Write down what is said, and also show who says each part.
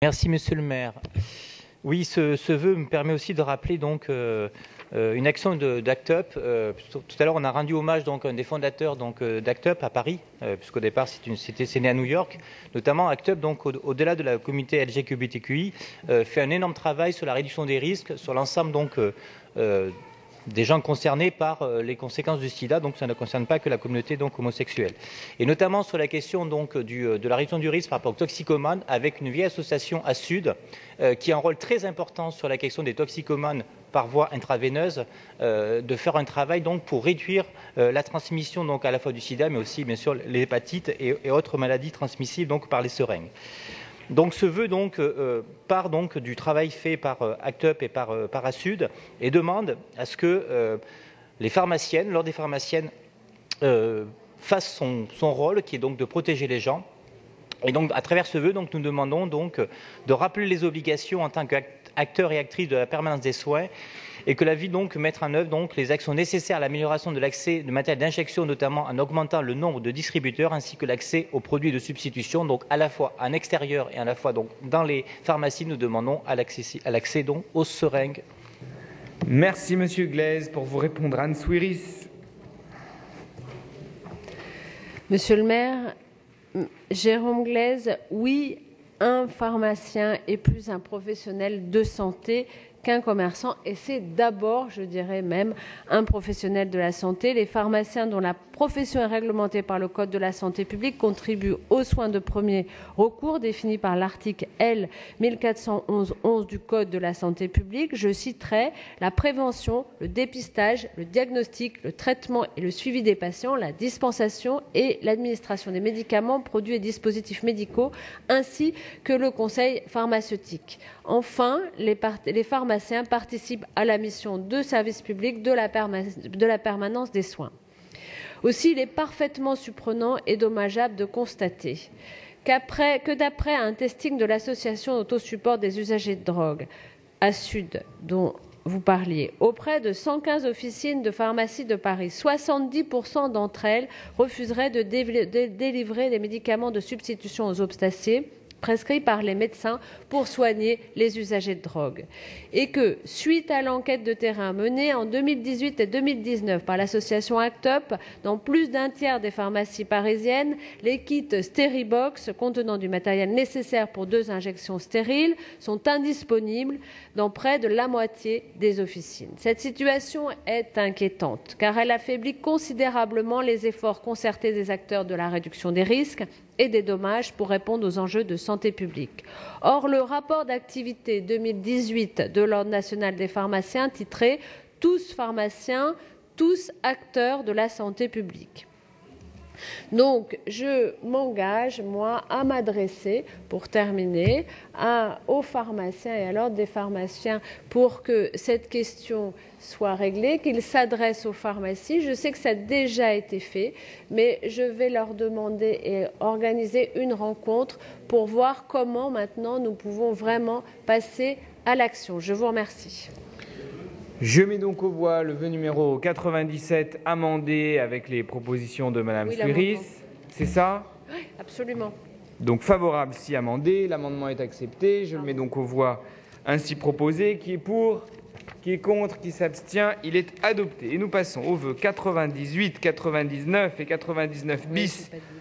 Speaker 1: Merci, Monsieur le maire. Oui, ce vœu me permet aussi de rappeler donc une action d'ACT UP. Tout à l'heure, on a rendu hommage donc à un des fondateurs d'ACT UP à Paris, puisqu'au départ c'est né à New York. Notamment ACT UP, donc au-delà de la communauté LGBTQI, fait un énorme travail sur la réduction des risques, sur l'ensemble donc des gens concernés par les conséquences du sida, donc ça ne concerne pas que la communauté donc homosexuelle. Et notamment sur la question donc de la réduction du risque par rapport aux toxicomanes, avec une vieille association à Sud qui a un rôle très important sur la question des toxicomanes par voie intraveineuse, de faire un travail donc pour réduire la transmission donc à la fois du sida, mais aussi bien sûr l'hépatite et autres maladies transmissibles donc par les seringues. Donc ce vœu donc, part donc du travail fait par ACT UP et par Parasud et demande à ce que les pharmaciennes, l'ordre des pharmaciennes, fassent son rôle qui est donc de protéger les gens. Et donc à travers ce vœu, donc, nous demandons donc de rappeler les obligations en tant qu'acteurs et actrices de la permanence des soins et que la ville donc mettre en œuvre donc les actions nécessaires à l'amélioration de l'accès de matériel d'injection, notamment en augmentant le nombre de distributeurs ainsi que l'accès aux produits de substitution, donc à la fois en extérieur et à la fois donc dans les pharmacies. Nous demandons à l'accès donc aux seringues.
Speaker 2: Merci Monsieur Glaise. Pour vous répondre, Anne Souiris.
Speaker 3: Monsieur le maire, Jérôme Glaise, oui, un pharmacien est plus un professionnel de santé qu'un commerçant, et c'est d'abord, je dirais même, un professionnel de la santé. Les pharmaciens dont la profession est réglementée par le Code de la santé publique contribuent aux soins de premier recours définis par l'article L. 1411-11 du Code de la santé publique. Je citerai la prévention, le dépistage, le diagnostic, le traitement et le suivi des patients, la dispensation et l'administration des médicaments, produits et dispositifs médicaux, ainsi que le conseil pharmaceutique. Enfin, les pharmaciens participent à la mission de service public de la permanence des soins. Aussi, il est parfaitement surprenant et dommageable de constater que d'après un testing de l'association d'autosupport des usagers de drogue, à Sud, dont vous parliez, auprès de 115 officines de pharmacie de Paris, 70% d'entre elles refuseraient de délivrer les médicaments de substitution aux opiacés prescrits par les médecins pour soigner les usagers de drogue. Et que, suite à l'enquête de terrain menée en 2018 et 2019 par l'association ACT UP, dans plus d'un tiers des pharmacies parisiennes, les kits Steribox contenant du matériel nécessaire pour 2 injections stériles sont indisponibles dans près de la moitié des officines. Cette situation est inquiétante car elle affaiblit considérablement les efforts concertés des acteurs de la réduction des risques et des dommages pour répondre aux enjeux de santé publique. Or, le rapport d'activité 2018 de l'Ordre national des pharmaciens titré « Tous pharmaciens, tous acteurs de la santé publique ». Donc, je m'engage, moi, à m'adresser, pour terminer, aux pharmaciens et à l'ordre des pharmaciens pour que cette question soit réglée, qu'ils s'adressent aux pharmacies. Je sais que ça a déjà été fait, mais je vais leur demander et organiser une rencontre pour voir comment maintenant nous pouvons vraiment passer à l'action. Je vous remercie.
Speaker 2: Je mets donc aux voix le vœu numéro 97 amendé avec les propositions de Madame Souiris. C'est ça?
Speaker 3: Oui, absolument.
Speaker 2: Donc favorable si amendé, l'amendement est accepté. Je le mets donc aux voix ainsi proposé. Qui est pour? Qui est contre? Qui s'abstient? Il est adopté. Et nous passons aux vœux 98, 99 et 99 bis.